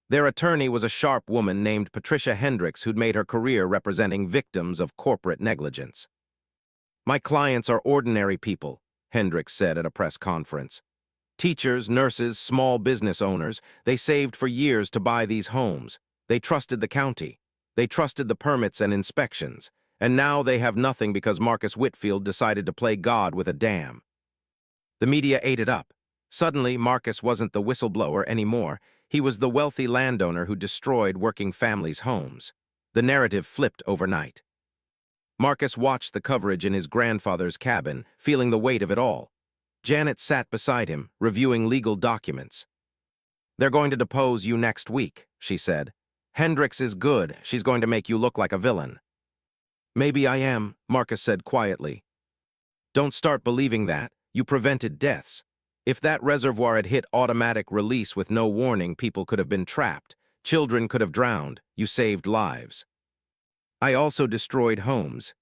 Their attorney was a sharp woman named Patricia Hendricks who'd made her career representing victims of corporate negligence. "My clients are ordinary people," Hendricks said at a press conference. "Teachers, nurses, small business owners, they saved for years to buy these homes. They trusted the county. They trusted the permits and inspections. And now they have nothing because Marcus Whitfield decided to play God with a dam." The media ate it up. Suddenly, Marcus wasn't the whistleblower anymore. He was the wealthy landowner who destroyed working families' homes. The narrative flipped overnight. Marcus watched the coverage in his grandfather's cabin, feeling the weight of it all. Janet sat beside him, reviewing legal documents. "They're going to depose you next week," she said. "Hendricks is good. She's going to make you look like a villain." "Maybe I am," Marcus said quietly. "Don't start believing that. You prevented deaths. If that reservoir had hit automatic release with no warning, people could have been trapped. Children could have drowned. You saved lives." "I also destroyed homes."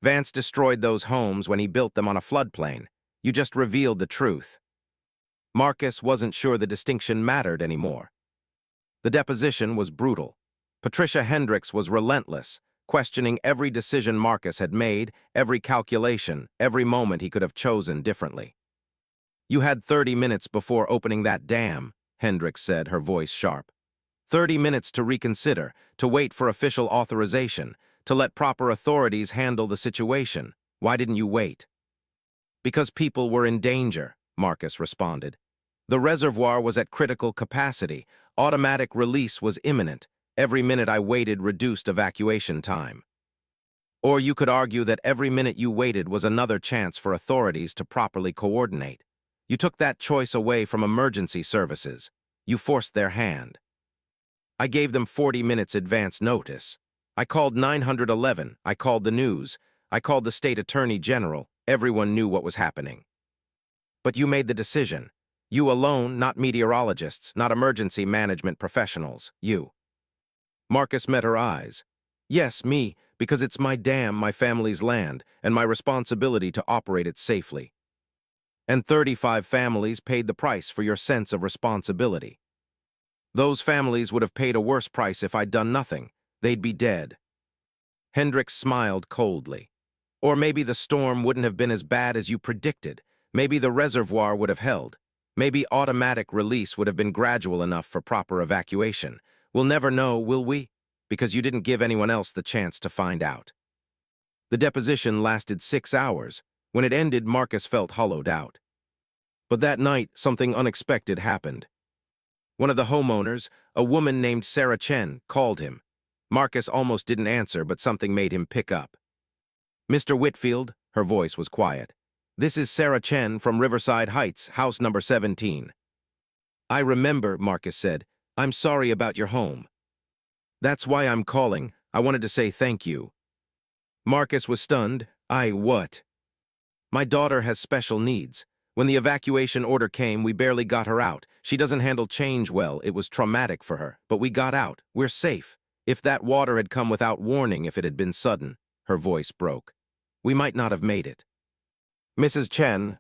"Vance destroyed those homes when he built them on a floodplain. You just revealed the truth." Marcus wasn't sure the distinction mattered anymore. The deposition was brutal. Patricia Hendricks was relentless, questioning every decision Marcus had made, every calculation, every moment he could have chosen differently. "You had 30 minutes before opening that dam," Hendricks said, her voice sharp. 30 minutes to reconsider, to wait for official authorization, to let proper authorities handle the situation. Why didn't you wait?" "Because people were in danger," Marcus responded. "The reservoir was at critical capacity. Automatic release was imminent. Every minute I waited reduced evacuation time." "Or you could argue that every minute you waited was another chance for authorities to properly coordinate. You took that choice away from emergency services. You forced their hand." "I gave them 40 minutes advance notice. I called 911. I called the news. I called the state attorney general. Everyone knew what was happening." "But you made the decision. You alone, not meteorologists, not emergency management professionals. You." Marcus met her eyes. "Yes, me, because it's my dam, my family's land, and my responsibility to operate it safely." "And 35 families paid the price for your sense of responsibility. Those families would have paid a worse price if I'd done nothing. They'd be dead." Hendricks smiled coldly. "Or maybe the storm wouldn't have been as bad as you predicted. Maybe the reservoir would have held. Maybe automatic release would have been gradual enough for proper evacuation. We'll never know, will we? Because you didn't give anyone else the chance to find out." The deposition lasted 6 hours. When it ended, Marcus felt hollowed out. But that night, something unexpected happened. One of the homeowners, a woman named Sarah Chen, called him. Marcus almost didn't answer, but something made him pick up. "Mr. Whitfield," her voice was quiet. "This is Sarah Chen from Riverside Heights, house number 17. "I remember," Marcus said. "I'm sorry about your home." "That's why I'm calling. I wanted to say thank you." Marcus was stunned. What?" "My daughter has special needs. When the evacuation order came, we barely got her out. She doesn't handle change well. It was traumatic for her. But we got out. We're safe. If that water had come without warning, if it had been sudden," her voice broke, "we might not have made it." "Mrs. Chen,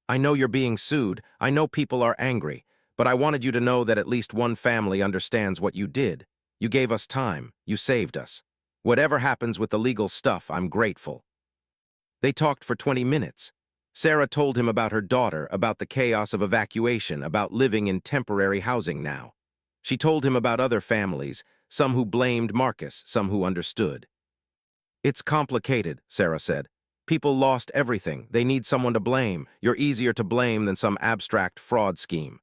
I know you're being sued. I know people are angry. But I wanted you to know that at least one family understands what you did. You gave us time. You saved us. Whatever happens with the legal stuff, I'm grateful." They talked for 20 minutes. Sarah told him about her daughter, about the chaos of evacuation, about living in temporary housing now. She told him about other families, some who blamed Marcus, some who understood. "It's complicated," Sarah said. "People lost everything. They need someone to blame. You're easier to blame than some abstract fraud scheme."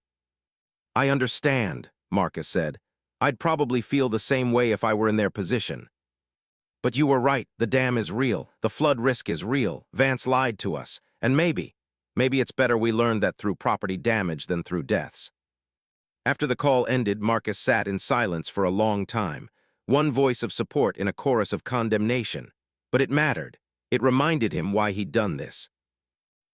"I understand," Marcus said. "I'd probably feel the same way if I were in their position. But you were right. The dam is real. The flood risk is real. Vance lied to us. And maybe it's better we learned that through property damage than through deaths." After the call ended, Marcus sat in silence for a long time, one voice of support in a chorus of condemnation. But it mattered. It reminded him why he'd done this.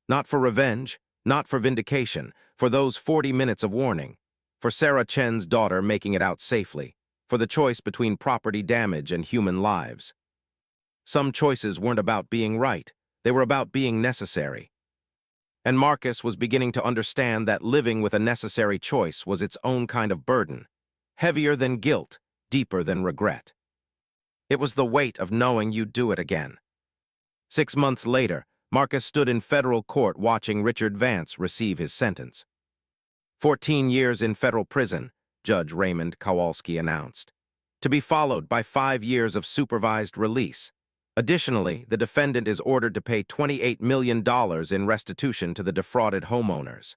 Not for revenge, not for vindication, for those 40 minutes of warning, for Sarah Chen's daughter making it out safely, for the choice between property damage and human lives. Some choices weren't about being right, they were about being necessary. And Marcus was beginning to understand that living with a necessary choice was its own kind of burden, heavier than guilt, deeper than regret. It was the weight of knowing you'd do it again. 6 months later, Marcus stood in federal court watching Richard Vance receive his sentence. 14 years in federal prison, Judge Raymond Kowalski announced, to be followed by 5 years of supervised release. Additionally, the defendant is ordered to pay $28 million in restitution to the defrauded homeowners.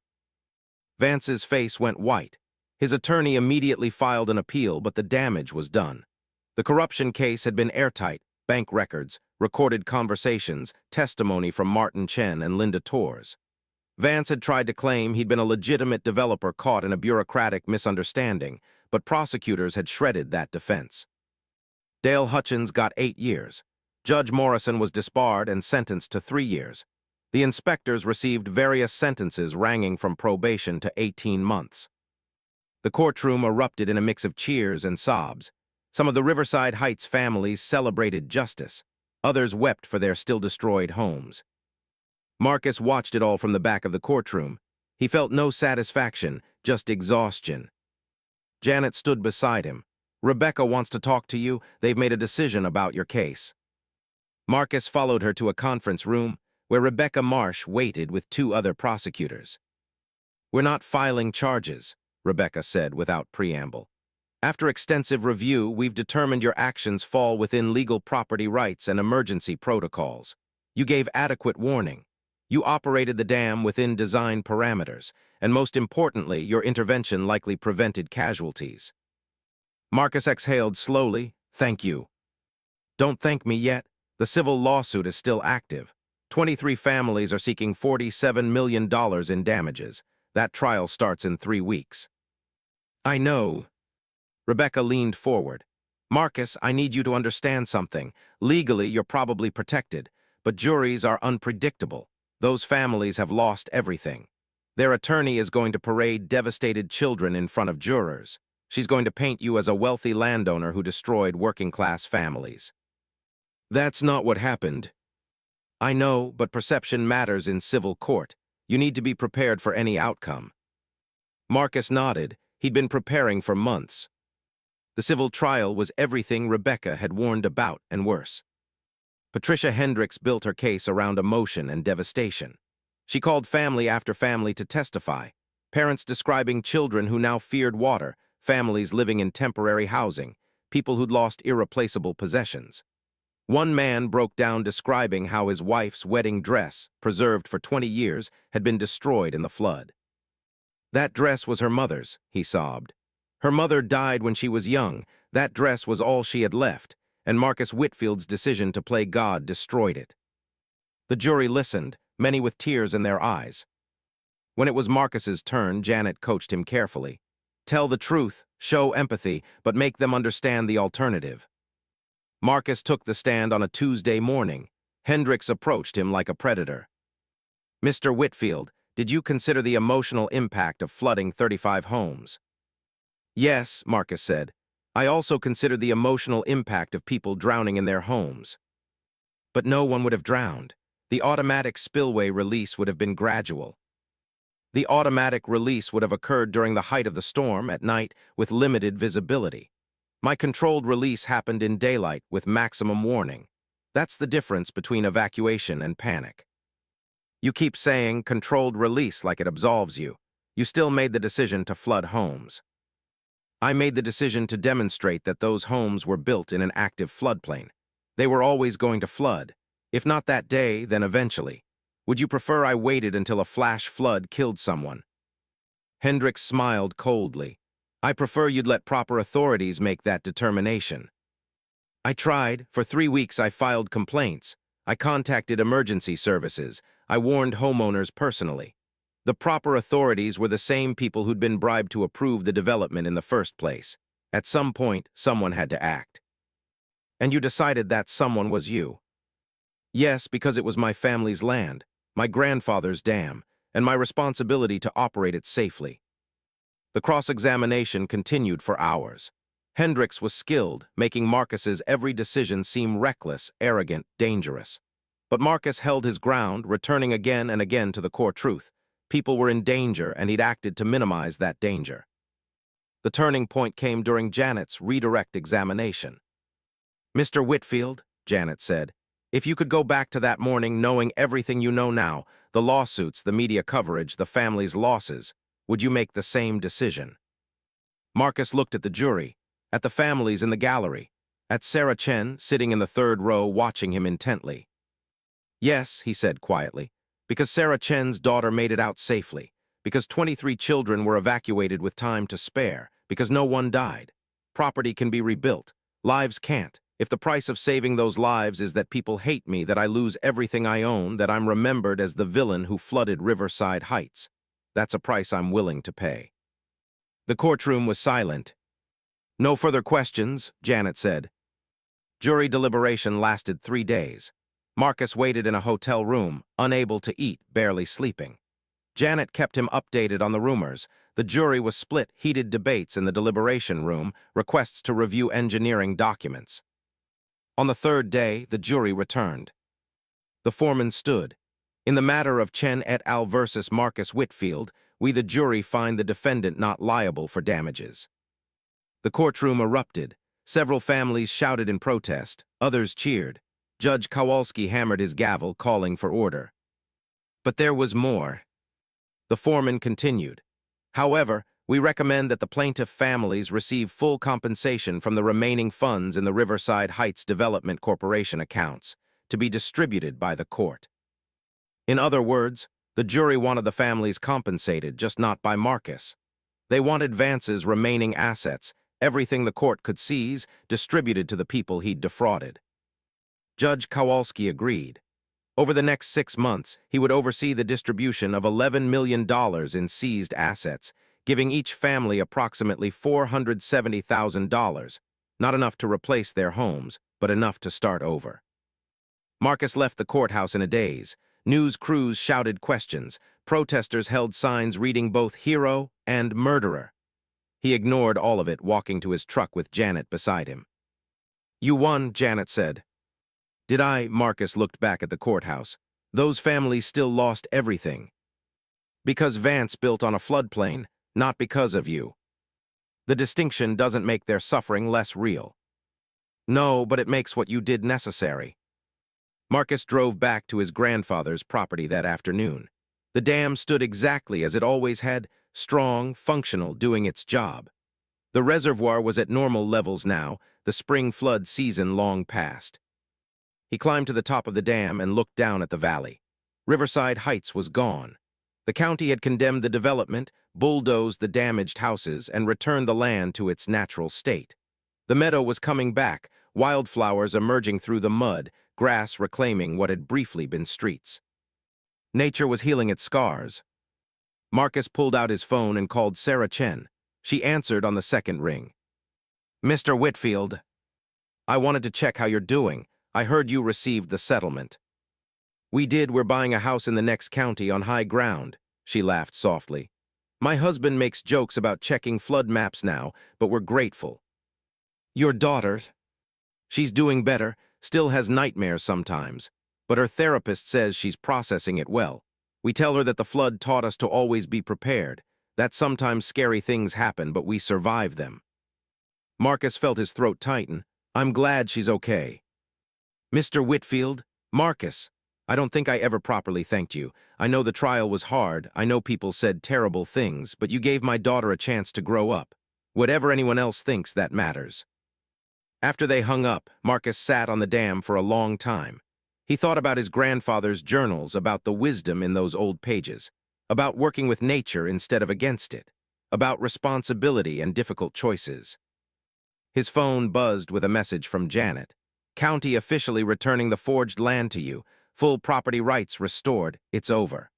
Vance's face went white. His attorney immediately filed an appeal, but the damage was done. The corruption case had been airtight: bank records, recorded conversations, testimony from Martin Chen and Linda Torres. Vance had tried to claim he'd been a legitimate developer caught in a bureaucratic misunderstanding, but prosecutors had shredded that defense. Dale Hutchins got 8 years. Judge Morrison was disbarred and sentenced to 3 years. The inspectors received various sentences ranging from probation to 18 months. The courtroom erupted in a mix of cheers and sobs. Some of the Riverside Heights families celebrated justice. Others wept for their still-destroyed homes. Marcus watched it all from the back of the courtroom. He felt no satisfaction, just exhaustion. Janet stood beside him. "Rebecca wants to talk to you. They've made a decision about your case." Marcus followed her to a conference room where Rebecca Marsh waited with 2 other prosecutors. "We're not filing charges," Rebecca said without preamble. "After extensive review, we've determined your actions fall within legal property rights and emergency protocols. You gave adequate warning. You operated the dam within design parameters, and most importantly, your intervention likely prevented casualties." Marcus exhaled slowly. "Thank you." "Don't thank me yet. The civil lawsuit is still active. 23 families are seeking $47 million in damages. That trial starts in 3 weeks. "I know." Rebecca leaned forward. "Marcus, I need you to understand something. Legally, you're probably protected, but juries are unpredictable. Those families have lost everything. Their attorney is going to parade devastated children in front of jurors. She's going to paint you as a wealthy landowner who destroyed working-class families." "That's not what happened." "I know, but perception matters in civil court. You need to be prepared for any outcome." Marcus nodded. He'd been preparing for months. The civil trial was everything Rebecca had warned about and worse. Patricia Hendricks built her case around emotion and devastation. She called family after family to testify, parents describing children who now feared water, families living in temporary housing, people who'd lost irreplaceable possessions. One man broke down describing how his wife's wedding dress, preserved for 20 years, had been destroyed in the flood. "That dress was her mother's," he sobbed. "Her mother died when she was young. That dress was all she had left, and Marcus Whitfield's decision to play God destroyed it." The jury listened, many with tears in their eyes. When it was Marcus's turn, Janet coached him carefully. "Tell the truth, show empathy, but make them understand the alternative." Marcus took the stand on a Tuesday morning. Hendricks approached him like a predator. "Mr. Whitfield, did you consider the emotional impact of flooding 35 homes?" "Yes," Marcus said. "I also considered the emotional impact of people drowning in their homes." "But no one would have drowned. The automatic spillway release would have been gradual. The automatic release would have occurred during the height of the storm at night with limited visibility. My controlled release happened in daylight with maximum warning. That's the difference between evacuation and panic." "You keep saying controlled release like it absolves you. You still made the decision to flood homes." "I made the decision to demonstrate that those homes were built in an active floodplain. They were always going to flood. If not that day, then eventually. Would you prefer I waited until a flash flood killed someone?" Hendricks smiled coldly. "I prefer you'd let proper authorities make that determination." "I tried. For 3 weeks I filed complaints. I contacted emergency services. I warned homeowners personally. The proper authorities were the same people who'd been bribed to approve the development in the first place. At some point, someone had to act." "And you decided that someone was you?" "Yes, because it was my family's land, my grandfather's dam, and my responsibility to operate it safely." The cross-examination continued for hours. Hendricks was skilled, making Marcus's every decision seem reckless, arrogant, dangerous. But Marcus held his ground, returning again and again to the core truth. People were in danger, and he'd acted to minimize that danger. The turning point came during Janet's redirect examination. "Mr. Whitfield," Janet said, "if you could go back to that morning knowing everything you know now, the lawsuits, the media coverage, the family's losses, would you make the same decision?" Marcus looked at the jury, at the families in the gallery, at Sarah Chen sitting in the third row watching him intently. "Yes," he said quietly, "because Sarah Chen's daughter made it out safely, because 23 children were evacuated with time to spare, because no one died. Property can be rebuilt. Lives can't. If the price of saving those lives is that people hate me, that I lose everything I own, that I'm remembered as the villain who flooded Riverside Heights, that's a price I'm willing to pay." The courtroom was silent. "No further questions," Janet said. Jury deliberation lasted 3 days. Marcus waited in a hotel room, unable to eat, barely sleeping. Janet kept him updated on the rumors. The jury was split, heated debates in the deliberation room, requests to review engineering documents. On the third day, the jury returned. The foreman stood. "In the matter of Chen et al. Versus Marcus Whitfield, we the jury find the defendant not liable for damages." The courtroom erupted. Several families shouted in protest. Others cheered. Judge Kowalski hammered his gavel, calling for order. But there was more. The foreman continued. "However, we recommend that the plaintiff families receive full compensation from the remaining funds in the Riverside Heights Development Corporation accounts, to be distributed by the court." In other words, the jury wanted the families compensated, just not by Marcus. They wanted Vance's remaining assets, everything the court could seize, distributed to the people he'd defrauded. Judge Kowalski agreed. Over the next 6 months, he would oversee the distribution of $11 million in seized assets, giving each family approximately $470,000, not enough to replace their homes, but enough to start over. Marcus left the courthouse in a daze. News crews shouted questions. Protesters held signs reading both hero and murderer. He ignored all of it, walking to his truck with Janet beside him. "You won," Janet said. "Did I?" Marcus looked back at the courthouse. "Those families still lost everything. Because Vance built on a floodplain, not because of you. The distinction doesn't make their suffering less real." "No, but it makes what you did necessary." Marcus drove back to his grandfather's property that afternoon. The dam stood exactly as it always had, strong, functional, doing its job. The reservoir was at normal levels now, the spring flood season long past. He climbed to the top of the dam and looked down at the valley. Riverside Heights was gone. The county had condemned the development, bulldozed the damaged houses, and returned the land to its natural state. The meadow was coming back, wildflowers emerging through the mud, grass reclaiming what had briefly been streets. Nature was healing its scars. Marcus pulled out his phone and called Sarah Chen. She answered on the second ring. "Mr. Whitfield, I wanted to check how you're doing. I heard you received the settlement." "We did. We're buying a house in the next county on high ground," she laughed softly. "My husband makes jokes about checking flood maps now, but we're grateful." "Your daughter?" "She's doing better, still has nightmares sometimes, but her therapist says she's processing it well. We tell her that the flood taught us to always be prepared, that sometimes scary things happen, but we survive them." Marcus felt his throat tighten. "I'm glad she's okay." "Mr. Whitfield, Marcus, I don't think I ever properly thanked you. I know the trial was hard, I know people said terrible things, but you gave my daughter a chance to grow up. Whatever anyone else thinks, that matters." After they hung up, Marcus sat on the dam for a long time. He thought about his grandfather's journals, about the wisdom in those old pages, about working with nature instead of against it, about responsibility and difficult choices. His phone buzzed with a message from Janet. "County officially returning the forged land to you. Full property rights restored. It's over."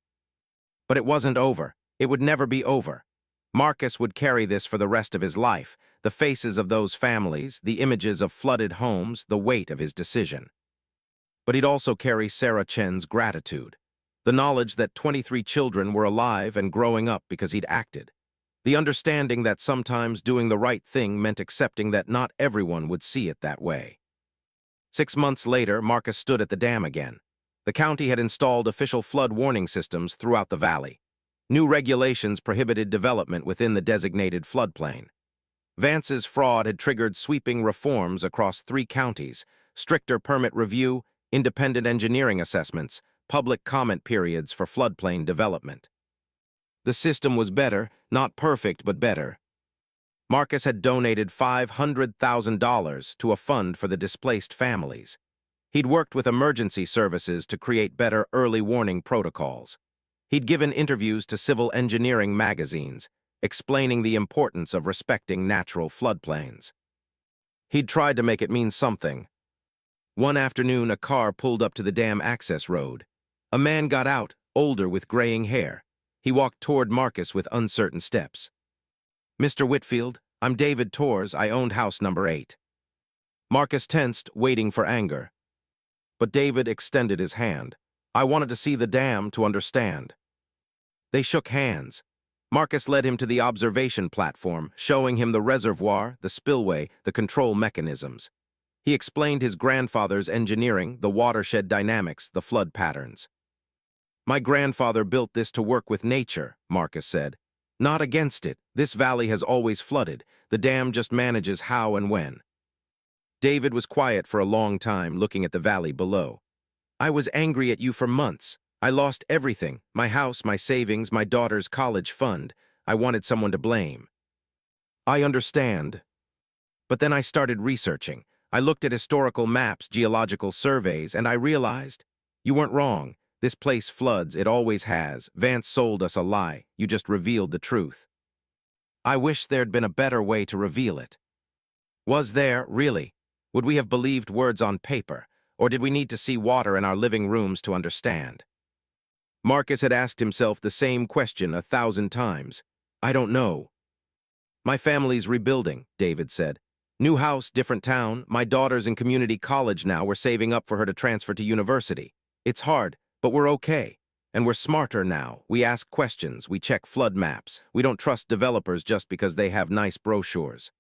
But it wasn't over. It would never be over. Marcus would carry this for the rest of his life, the faces of those families, the images of flooded homes, the weight of his decision. But he'd also carry Sarah Chen's gratitude, the knowledge that 23 children were alive and growing up because he'd acted. The understanding that sometimes doing the right thing meant accepting that not everyone would see it that way. 6 months later, Marcus stood at the dam again. The county had installed official flood warning systems throughout the valley. New regulations prohibited development within the designated floodplain. Vance's fraud had triggered sweeping reforms across 3 counties: stricter permit review, independent engineering assessments, public comment periods for floodplain development. The system was better, not perfect, but better. Marcus had donated $500,000 to a fund for the displaced families. He'd worked with emergency services to create better early warning protocols. He'd given interviews to civil engineering magazines, explaining the importance of respecting natural floodplains. He'd tried to make it mean something. One afternoon, a car pulled up to the dam access road. A man got out, older with graying hair. He walked toward Marcus with uncertain steps. "Mr. Whitfield, I'm David Torres. I owned house number 8. Marcus tensed, waiting for anger. But David extended his hand. "I wanted to see the dam to understand." They shook hands. Marcus led him to the observation platform, showing him the reservoir, the spillway, the control mechanisms. He explained his grandfather's engineering, the watershed dynamics, the flood patterns. "My grandfather built this to work with nature," Marcus said. "Not against it. This valley has always flooded. The dam just manages how and when." David was quiet for a long time, looking at the valley below. "I was angry at you for months. I lost everything: my house, my savings, my daughter's college fund. I wanted someone to blame." "I understand." "But then I started researching. I looked at historical maps, geological surveys, and I realized you weren't wrong. This place floods. It always has. Vance sold us a lie. You just revealed the truth." "I wish there'd been a better way to reveal it." "Was there, really? Would we have believed words on paper, or did we need to see water in our living rooms to understand?" Marcus had asked himself the same question 1,000 times. "I don't know." "My family's rebuilding," David said. "New house, different town. My daughter's in community college now. We're saving up for her to transfer to university. It's hard, but we're okay. And we're smarter now. We ask questions. We check flood maps. We don't trust developers just because they have nice brochures."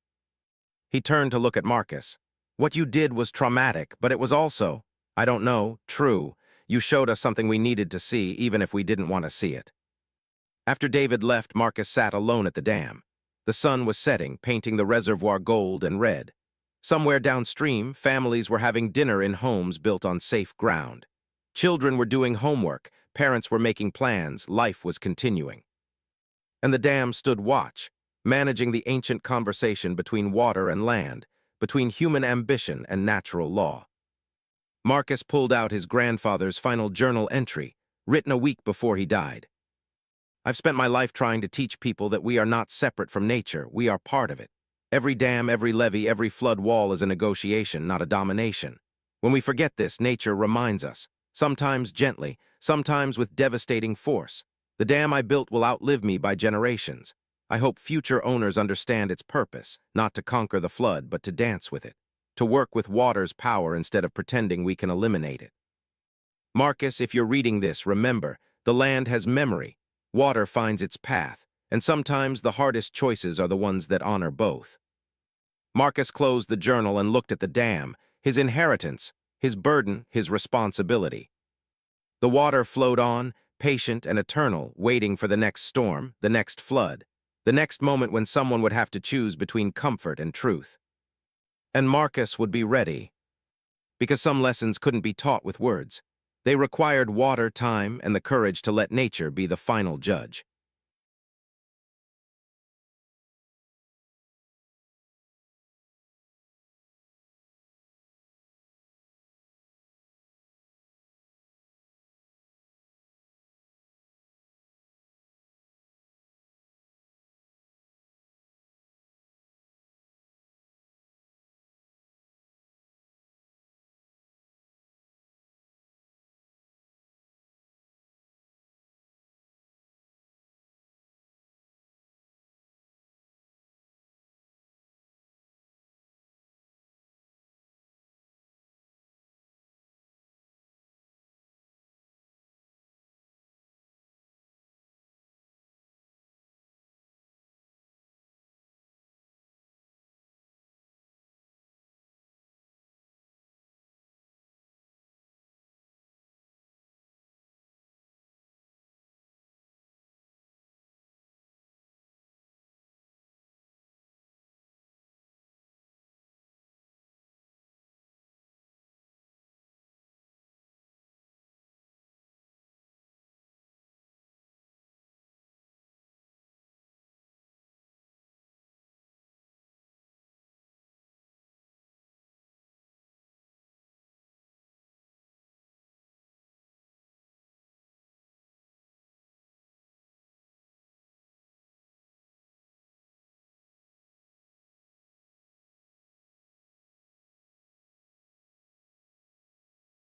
He turned to look at Marcus. "What you did was traumatic, but it was also, I don't know, true. You showed us something we needed to see, even if we didn't want to see it." After David left, Marcus sat alone at the dam. The sun was setting, painting the reservoir gold and red. Somewhere downstream, families were having dinner in homes built on safe ground. Children were doing homework, parents were making plans, life was continuing. And the dam stood watch, managing the ancient conversation between water and land, between human ambition and natural law. Marcus pulled out his grandfather's final journal entry, written a week before he died. "I've spent my life trying to teach people that we are not separate from nature, we are part of it. Every dam, every levee, every flood wall is a negotiation, not a domination. When we forget this, nature reminds us, sometimes gently, sometimes with devastating force. The dam I built will outlive me by generations. I hope future owners understand its purpose, not to conquer the flood, but to dance with it, to work with water's power instead of pretending we can eliminate it." Marcus, if you're reading this, remember, the land has memory, water finds its path, and sometimes the hardest choices are the ones that honor both. Marcus closed the journal and looked at the dam, his inheritance, his burden, his responsibility. The water flowed on, patient and eternal, waiting for the next storm, the next flood, the next moment when someone would have to choose between comfort and truth. And Marcus would be ready. Because some lessons couldn't be taught with words. They required water, time, and the courage to let nature be the final judge.